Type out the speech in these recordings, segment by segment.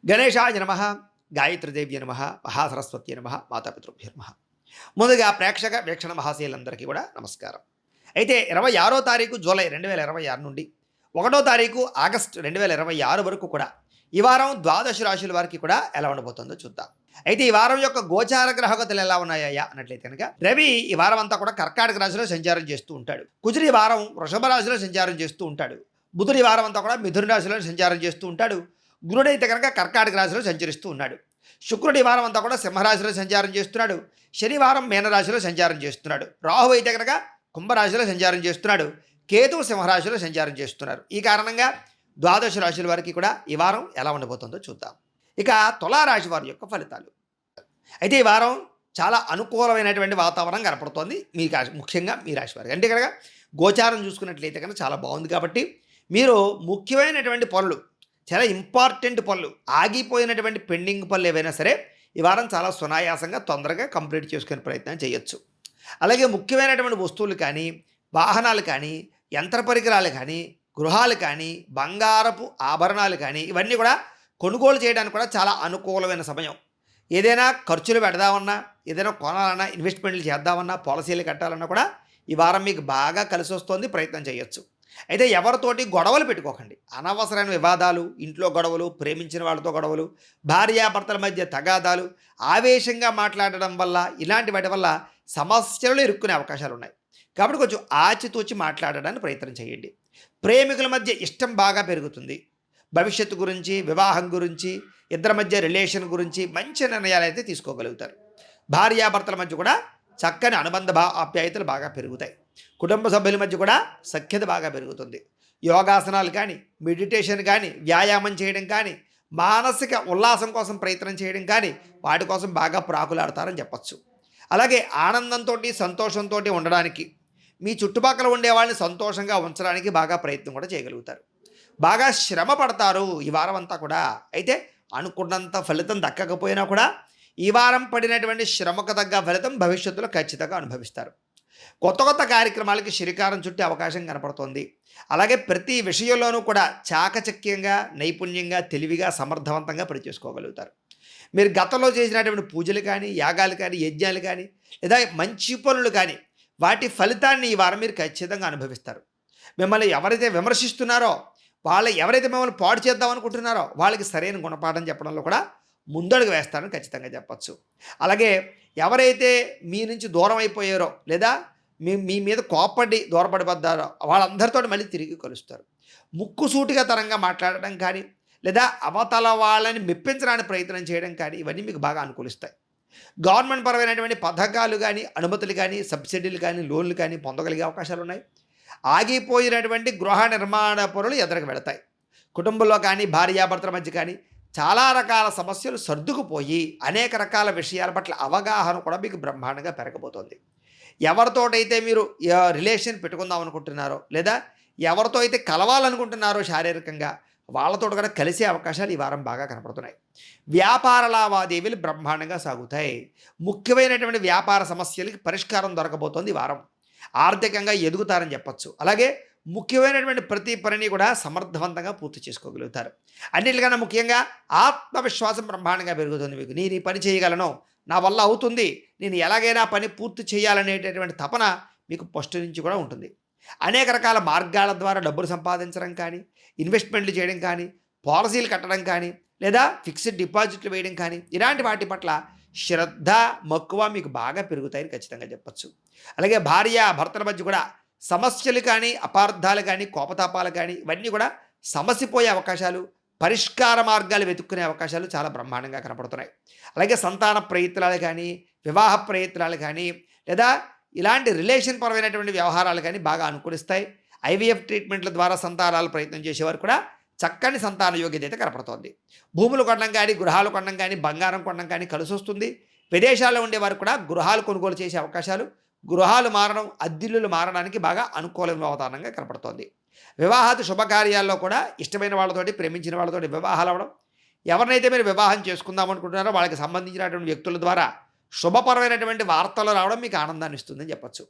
గణేశాయ నమః, గాయత్రీదేవ్య నమః, మహాసరస్వతి నమః, మాతాపితృభ్యో నమః. ముందుగా ప్రేక్షక వీక్షణ మహాశయులందరికీ కూడా నమస్కారం. అయితే 26వ తారీఖు జూలై 2026 నుండి 1వ తారీఖు ఆగస్టు 2026 వరకు కూడా ఈ వారం ద్వాదశ రాశుల వారికి కూడా ఎలా ఉండబోతుందో చూద్దాం. అయితే ఈ వారం యొక్క గోచార గ్రహగతులు ఎలా ఉన్నాయా అన్నట్లయితే కనుక రవి ఈ వారం అంతా కూడా కర్కాటక రాశిలో సంచారం చేస్తూ ఉంటాడు. కుజుడు ఈ వారం వృషభ రాశిలో సంచారం చేస్తూ ఉంటాడు. బుధుడు ఈ వారం అంతా కూడా మిథున రాశిలో సంచారం చేస్తూ ఉంటాడు. గురుడు అయితే కనుక కర్కాటక రాశిలో సంచరిస్తూ ఉన్నాడు. శుక్రుడు ఈ వారం అంతా కూడా సింహరాశిలో సంచారం చేస్తున్నాడు. శనివారం మీనరాశిలో సంచారం చేస్తున్నాడు. రాహు అయితే కనుక కుంభరాశిలో సంచారం చేస్తున్నాడు. కేతువు సింహరాశిలో సంచారం చేస్తున్నారు. ఈ కారణంగా ద్వాదశ రాశుల వారికి కూడా ఈ వారం ఎలా ఉండబోతుందో చూద్దాం. ఇక తులారాశి వారి యొక్క ఫలితాలు. అయితే ఈ వారం చాలా అనుకూలమైనటువంటి వాతావరణం కనపడుతోంది ముఖ్యంగా మీ రాశి వారికి. అంటే కనుక గోచారం చూసుకున్నట్లయితే కనుక చాలా బాగుంది. కాబట్టి మీరు ముఖ్యమైనటువంటి పనులు, చాలా ఇంపార్టెంట్ పనులు, ఆగిపోయినటువంటి పెండింగ్ పనులు ఏవైనా సరే ఈ వారం చాలా సునాయాసంగా తొందరగా కంప్లీట్ చేసుకునే ప్రయత్నం చేయొచ్చు. అలాగే ముఖ్యమైనటువంటి వస్తువులు కానీ, వాహనాలు కానీ, యంత్ర పరికరాలు కానీ, గృహాలు కానీ, బంగారపు ఆభరణాలు కానీ ఇవన్నీ కూడా కొనుగోలు చేయడానికి కూడా చాలా అనుకూలమైన సమయం. ఏదైనా ఖర్చులు పెడదామన్నా, ఏదైనా కొనాలన్నా, ఇన్వెస్ట్మెంట్లు చేద్దామన్నా, పాలసీలు కట్టాలన్నా కూడా ఈ వారం మీకు బాగా కలిసి వస్తుంది, ప్రయత్నం చేయొచ్చు. అయితే ఎవరితోటి గొడవలు పెట్టుకోకండి. అనవసరమైన వివాదాలు, ఇంట్లో గొడవలు, ప్రేమించిన వాళ్ళతో గొడవలు, భార్యాభర్తల మధ్య తగాదాలు, ఆవేశంగా మాట్లాడడం వల్ల, ఇలాంటి వాటి వల్ల సమస్యలు ఇరుక్కునే అవకాశాలు ఉన్నాయి. కాబట్టి కొంచెం ఆచితూచి మాట్లాడడానికి ప్రయత్నం చేయండి. ప్రేమికుల మధ్య ఇష్టం బాగా పెరుగుతుంది. భవిష్యత్తు గురించి, వివాహం గురించి, ఇద్దరి మధ్య రిలేషన్ గురించి మంచి నిర్ణయాలు అయితే తీసుకోగలుగుతారు. భార్యాభర్తల మధ్య కూడా చక్కని అనుబంధ ఆప్యాయతలు బాగా పెరుగుతాయి. కుటుంబ సభ్యుల మధ్య కూడా సఖ్యత బాగా పెరుగుతుంది. యోగాసనాలు కానీ, మెడిటేషన్ కానీ, వ్యాయామం చేయడం కానీ, మానసిక ఉల్లాసం కోసం ప్రయత్నం చేయడం కానీ వాటి కోసం బాగా ప్రాకులాడతారని చెప్పచ్చు. అలాగే ఆనందంతో, సంతోషంతో ఉండడానికి, మీ చుట్టుపక్కల ఉండే వాళ్ళని సంతోషంగా ఉంచడానికి బాగా ప్రయత్నం కూడా చేయగలుగుతారు. బాగా శ్రమ పడతారు ఈ వారం అంతా కూడా. అయితే అనుకున్నంత ఫలితం దక్కకపోయినా కూడా ఈ వారం పడినటువంటి శ్రమకు తగ్గ ఫలితం భవిష్యత్తులో ఖచ్చితంగా అనుభవిస్తారు. కొత్త కొత్త కార్యక్రమాలకి శ్రీకారం చుట్టే అవకాశం కనపడుతోంది. అలాగే ప్రతి విషయంలోనూ కూడా చాకచక్యంగా, నైపుణ్యంగా, తెలివిగా, సమర్థవంతంగా పనిచేసుకోగలుగుతారు. మీరు గతంలో చేసినటువంటి పూజలు కానీ, యాగాలు కానీ, యజ్ఞాలు కానీ, లేదా మంచి పనులు కానీ వాటి ఫలితాన్ని ఈ వారం మీరు ఖచ్చితంగా అనుభవిస్తారు. మిమ్మల్ని ఎవరైతే విమర్శిస్తున్నారో, ఎవరైతే మిమ్మల్ని పాడు చేద్దాం అనుకుంటున్నారో వాళ్ళకి సరైన గుణపాఠం చెప్పడంలో కూడా ముందడుగు వేస్తారని ఖచ్చితంగా చెప్పచ్చు. అలాగే ఎవరైతే మీ నుంచి దూరం అయిపోయారో, లేదా మీ మీద కోపడి దూరపడిపోద్దారో వాళ్ళందరితో మళ్ళీ తిరిగి కలుస్తారు. ముక్కుసూటిగా తరంగా మాట్లాడడం కానీ, లేదా అవతల వాళ్ళని మెప్పించడానికి ప్రయత్నం చేయడం కానీ ఇవన్నీ మీకు బాగా అనుకూలిస్తాయి. గవర్నమెంట్ పరమైనటువంటి పథకాలు కానీ, అనుమతులు కానీ, సబ్సిడీలు కానీ, లోన్లు కానీ పొందగలిగే అవకాశాలు ఉన్నాయి. ఆగిపోయినటువంటి గృహ నిర్మాణ పనులు ఎదురుకు వెళతాయి. కుటుంబంలో కానీ, భార్యాభర్తల మధ్య కానీ చాలా రకాల సమస్యలు సర్దుకుపోయి అనేక రకాల విషయాల పట్ల అవగాహన కూడా మీకు బ్రహ్మాండంగా పెరగబోతోంది. ఎవరితోటైతే మీరు రిలేషన్ పెట్టుకుందాం అనుకుంటున్నారో, లేదా ఎవరితో అయితే కలవాలనుకుంటున్నారో శారీరకంగా వాళ్ళతో కూడా కలిసే అవకాశాలు ఈ వారం బాగా కనపడుతున్నాయి. వ్యాపార లావాదేవీలు బ్రహ్మాండంగా సాగుతాయి. ముఖ్యమైనటువంటి వ్యాపార సమస్యలకి పరిష్కారం దొరకబోతోంది ఈ వారం. ఆర్థికంగా ఎదుగుతారని చెప్పచ్చు. అలాగే ముఖ్యమైనటువంటి ప్రతి పనిని కూడా సమర్థవంతంగా పూర్తి చేసుకోగలుగుతారు. అన్నిటికన్నా ముఖ్యంగా ఆత్మవిశ్వాసం బ్రహ్మాండంగా పెరుగుతుంది. మీకు నేను ఈ పని చేయగలను, నా వల్ల అవుతుంది, నేను ఎలాగైనా పని పూర్తి చేయాలనేటటువంటి తపన మీకు ఫస్ట్ నుంచి కూడా ఉంటుంది. అనేక రకాల మార్గాల ద్వారా డబ్బులు సంపాదించడం కానీ, ఇన్వెస్ట్మెంట్లు చేయడం కానీ, పాలసీలు కట్టడం కానీ, లేదా ఫిక్స్డ్ డిపాజిట్లు వేయడం కానీ ఇలాంటి వాటి పట్ల శ్రద్ధ, మక్కువ మీకు బాగా పెరుగుతాయని ఖచ్చితంగా చెప్పచ్చు. అలాగే భార్య భర్తల మధ్య కూడా సమస్యలు కానీ, అపార్థాలు కానీ, కోపతాపాలు కానీ ఇవన్నీ కూడా సమసిపోయే అవకాశాలు, పరిష్కార మార్గాలు వెతుక్కునే అవకాశాలు చాలా బ్రహ్మాండంగా కనపడుతున్నాయి. అలాగే సంతాన ప్రయత్నాలు కానీ, వివాహ ప్రయత్నాలు కానీ, లేదా ఇలాంటి రిలేషన్ పరమైనటువంటి వ్యవహారాలు కానీ బాగా అనుకూలిస్తాయి. ఐవీఎఫ్ ట్రీట్మెంట్ల ద్వారా సంతానాలు ప్రయత్నం చేసేవారు కూడా చక్కని సంతాన యోగ్యత అయితే కనపడుతోంది. భూములు కొనడం కానీ, గృహాలు కొనడం కానీ, బంగారం కొనడం కానీ కలిసి వస్తుంది. విదేశాల్లో ఉండేవారు కూడా గృహాలు కొనుగోలు చేసే అవకాశాలు, గృహాలు మారడం, అద్దిల్లులు మారడానికి బాగా అనుకూలమైన వాతావరణంగా కనపడుతోంది. వివాహాది శుభకార్యాల్లో కూడా ఇష్టమైన వాళ్ళతోటి, ప్రేమించిన వాళ్ళతోటి వివాహాలు అవ్వడం, ఎవరినైతే మీరు వివాహం చేసుకుందాం అనుకుంటున్నారో వాళ్ళకి సంబంధించినటువంటి వ్యక్తుల ద్వారా శుభపరమైనటువంటి వార్తలు రావడం మీకు ఆనందాన్ని ఇస్తుందని చెప్పచ్చు.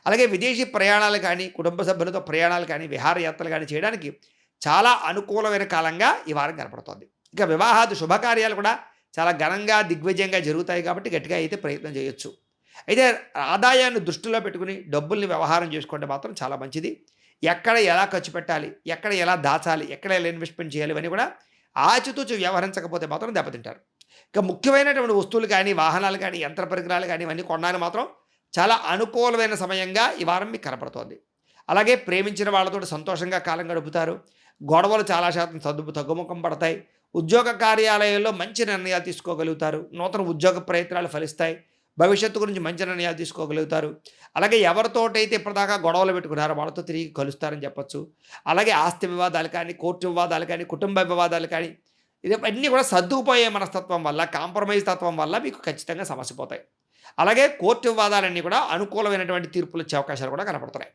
అలాగే విదేశీ ప్రయాణాలు కానీ, కుటుంబ సభ్యులతో ప్రయాణాలు కానీ, విహారయాత్రలు కానీ చేయడానికి చాలా అనుకూలమైన కాలంగా ఈ వారం కనపడుతోంది. ఇక వివాహాది శుభకార్యాలు కూడా చాలా ఘనంగా దిగ్విజయంగా జరుగుతాయి కాబట్టి గట్టిగా అయితే ప్రయత్నం చేయొచ్చు. అయితే ఆదాయాన్ని దృష్టిలో పెట్టుకుని డబ్బుల్ని వ్యవహారం చేసుకుంటే మాత్రం చాలా మంచిది. ఎక్కడ ఎలా ఖర్చు పెట్టాలి, ఎక్కడ ఎలా దాచాలి, ఎక్కడ ఎలా ఇన్వెస్ట్మెంట్ చేయాలి ఇవన్నీ కూడా ఆచితూచి వ్యవహరించకపోతే మాత్రం దెబ్బతింటారు. ఇక ముఖ్యమైనటువంటి వస్తువులు కానీ, వాహనాలు కానీ, యంత్ర పరికరాలు కానీ ఇవన్నీ కొనడానికి మాత్రం చాలా అనుకూలమైన సమయంగా ఈ వారం మీకు కనపడుతోంది. అలాగే ప్రేమించిన వాళ్ళతో సంతోషంగా కాలం గడుపుతారు. గొడవలు చాలా శాతం తగ్గుముఖం పడతాయి. ఉద్యోగ కార్యాలయాల్లో మంచి నిర్ణయాలు తీసుకోగలుగుతారు. నూతన ఉద్యోగ ప్రయత్నాలు ఫలిస్తాయి. భవిష్యత్తు గురించి మంచి నిర్ణయాలు తీసుకోగలుగుతారు. అలాగే ఎవరితోటైతే ఇప్పటిదాకా గొడవలు పెట్టుకున్నారో వాళ్ళతో తిరిగి కలుస్తారని చెప్పొచ్చు. అలాగే ఆస్తి వివాదాలు కానీ, కోర్టు వివాదాలు కానీ, కుటుంబ వివాదాలు కానీ ఇవన్నీ కూడా సర్దుకుపోయే మనస్తత్వం వల్ల, కాంప్రమైజ్ తత్వం వల్ల మీకు ఖచ్చితంగా సమస్యపోతాయి. అలాగే కోర్టు వివాదాలన్నీ కూడా అనుకూలమైనటువంటి తీర్పులు ఇచ్చే అవకాశాలు కూడా కనపడుతున్నాయి.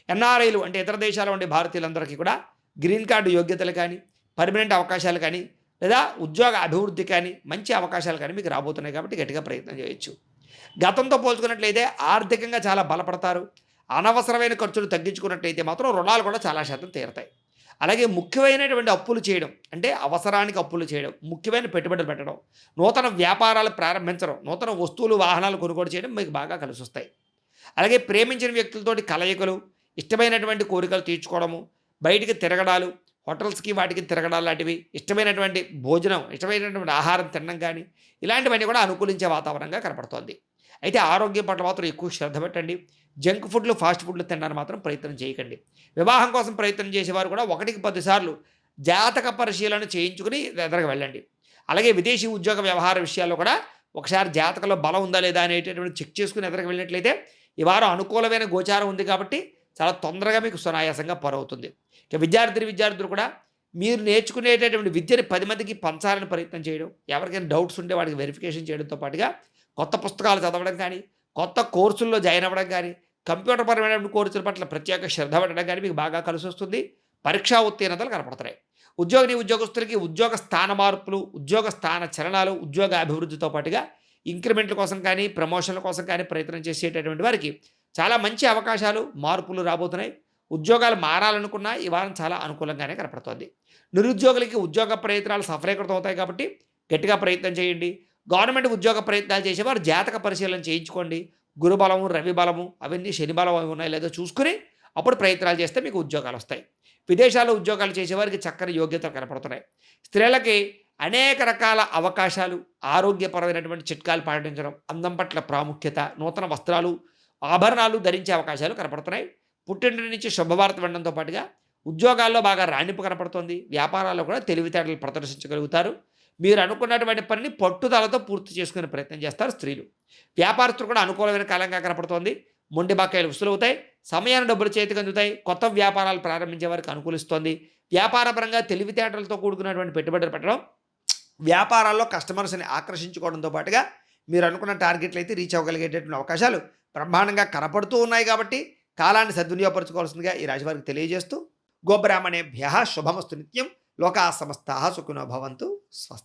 ఎన్ఆర్ఐలు అంటే ఇతర దేశాల ఉండే భారతీయులందరికీ కూడా గ్రీన్ కార్డు యోగ్యతలు కానీ, పర్మనెంట్ అవకాశాలు కానీ, లేదా ఉద్యోగ అభివృద్ధి కానీ, మంచి అవకాశాలు కానీ మీకు రాబోతున్నాయి కాబట్టి గట్టిగా ప్రయత్నం చేయొచ్చు. గతంతో పోల్చుకున్నట్లయితే ఆర్థికంగా చాలా బలపడతారు. అనవసరమైన ఖర్చులు తగ్గించుకున్నట్లయితే మాత్రం రుణాలు కూడా చాలా శాతం తీరుతాయి. అలాగే ముఖ్యమైనటువంటి అప్పులు చేయడం అంటే అవసరానికి అప్పులు చేయడం, ముఖ్యమైన పెట్టుబడులు పెట్టడం, నూతన వ్యాపారాలు ప్రారంభించడం, నూతన వస్తువులు వాహనాలు కొనుగోలు చేయడం మీకు బాగా కలిసి వస్తాయి. అలాగే ప్రేమించిన వ్యక్తులతోటి కలయికలు, ఇష్టమైనటువంటి కోరికలు తీర్చుకోవడము, బయటికి తిరగడాలు, హోటల్స్కి వాటికి తిరగడాలు లాంటివి, ఇష్టమైనటువంటి భోజనం, ఇష్టమైనటువంటి ఆహారం తినడం కానీ ఇలాంటివన్నీ కూడా అనుకూలించే వాతావరణంగా కనపడుతోంది. అయితే ఆరోగ్యం పట్ల మాత్రం ఎక్కువ శ్రద్ధ పెట్టండి. జంక్ ఫుడ్లు, ఫాస్ట్ ఫుడ్లు తినడానికి మాత్రం ప్రయత్నం చేయకండి. వివాహం కోసం ప్రయత్నం చేసేవారు కూడా 1కి 10 సార్లు జాతక పరిశీలన చేయించుకుని ఎదరకు వెళ్ళండి. అలాగే విదేశీ ఉద్యోగ వ్యవహార విషయాల్లో కూడా ఒకసారి జాతకంలో బలం ఉందా లేదా అనేటటువంటి చెక్ చేసుకుని ఎదరకు వెళ్ళినట్లయితే ఈ వారం అనుకూలమైన గోచారం ఉంది కాబట్టి చాలా తొందరగా మీకు సునాయాసంగా పరవుతుంది. ఇక విద్యార్థులు కూడా మీరు నేర్చుకునేటటువంటి విద్యని 10 మందికి పంచాలని ప్రయత్నం చేయడం, ఎవరికైనా డౌట్స్ ఉంటే వాడికి వెరిఫికేషన్ చేయడంతో పాటుగా కొత్త పుస్తకాలు చదవడం కానీ, కొత్త కోర్సుల్లో జాయిన్ అవ్వడం కానీ, కంప్యూటర్ పరమైనటువంటి కోర్సుల పట్ల ప్రత్యేక శ్రద్ధ పెట్టడం కానీ మీకు బాగా కలిసి వస్తుంది. పరీక్షా ఉత్తీర్ణతలు కనపడుతున్నాయి. ఉద్యోగస్తులకి ఉద్యోగ స్థాన మార్పులు, ఉద్యోగ స్థాన చలనాలు, ఉద్యోగ అభివృద్ధితో పాటుగా ఇంక్రిమెంట్ల కోసం కానీ, ప్రమోషన్ల కోసం కానీ ప్రయత్నం చేసేటటువంటి వారికి చాలా మంచి అవకాశాలు, మార్పులు రాబోతున్నాయి. ఉద్యోగాలు మారాలనుకున్నా ఈ వారం చాలా అనుకూలంగానే కనపడుతోంది. నిరుద్యోగులకి ఉద్యోగ ప్రయత్నాలు సఫలీకృతం అవుతాయి కాబట్టి గట్టిగా ప్రయత్నం చేయండి. గవర్నమెంట్ ఉద్యోగ ప్రయత్నాలు చేసేవారు జాతక పరిశీలన చేయించుకోండి. గురుబలము, రవి బలము, అవన్నీ శని బలం అవి ఉన్నాయి లేదో చూసుకుని అప్పుడు ప్రయత్నాలు చేస్తే మీకు ఉద్యోగాలు వస్తాయి. విదేశాల్లో ఉద్యోగాలు చేసేవారికి చక్కని యోగ్యతలు కనపడుతున్నాయి. స్త్రీలకి అనేక రకాల అవకాశాలు, ఆరోగ్యపరమైనటువంటి చిట్కాలు పాటించడం, అందం పట్ల ప్రాముఖ్యత, నూతన వస్త్రాలు, ఆభరణాలు ధరించే అవకాశాలు కనపడుతున్నాయి. పుట్టింటి నుంచి శుభవార్త వినడంతో పాటుగా ఉద్యోగాల్లో బాగా రాణింపు కనపడుతుంది. వ్యాపారాల్లో కూడా తెలివితేటలు ప్రదర్శించగలుగుతారు. మీరు అనుకున్నటువంటి పనిని పట్టుదలతో పూర్తి చేసుకునే ప్రయత్నం చేస్తారు స్త్రీలు. వ్యాపారస్తులు కూడా అనుకూలమైన కాలంగా కనపడుతోంది. మొండి బకాయిలు వసూలవుతాయి. సమయాన్ని డబ్బులు చేతికి అందుతాయి. కొత్త వ్యాపారాలు ప్రారంభించే వారికి అనుకూలిస్తోంది. వ్యాపారపరంగా తెలివితేటలతో కూడుకున్నటువంటి పెట్టుబడులు పెట్టడం, వ్యాపారాల్లో కస్టమర్స్ని ఆకర్షించుకోవడంతో పాటుగా మీరు అనుకున్న టార్గెట్లు అయితే రీచ్ అవ్వగలిగేటటువంటి అవకాశాలు బ్రహ్మాండంగా కనపడుతూ ఉన్నాయి కాబట్టి కాలాన్ని సద్వినియోగపరచుకోవాల్సిందిగా ఈ రాశి వారికి తెలియజేస్తూ గోబ్రాహ్మణేభ్యః శుభమస్తు నిత్యం. లోకా సమస్తాః సుఖినో భవంతు. స్వస్తి.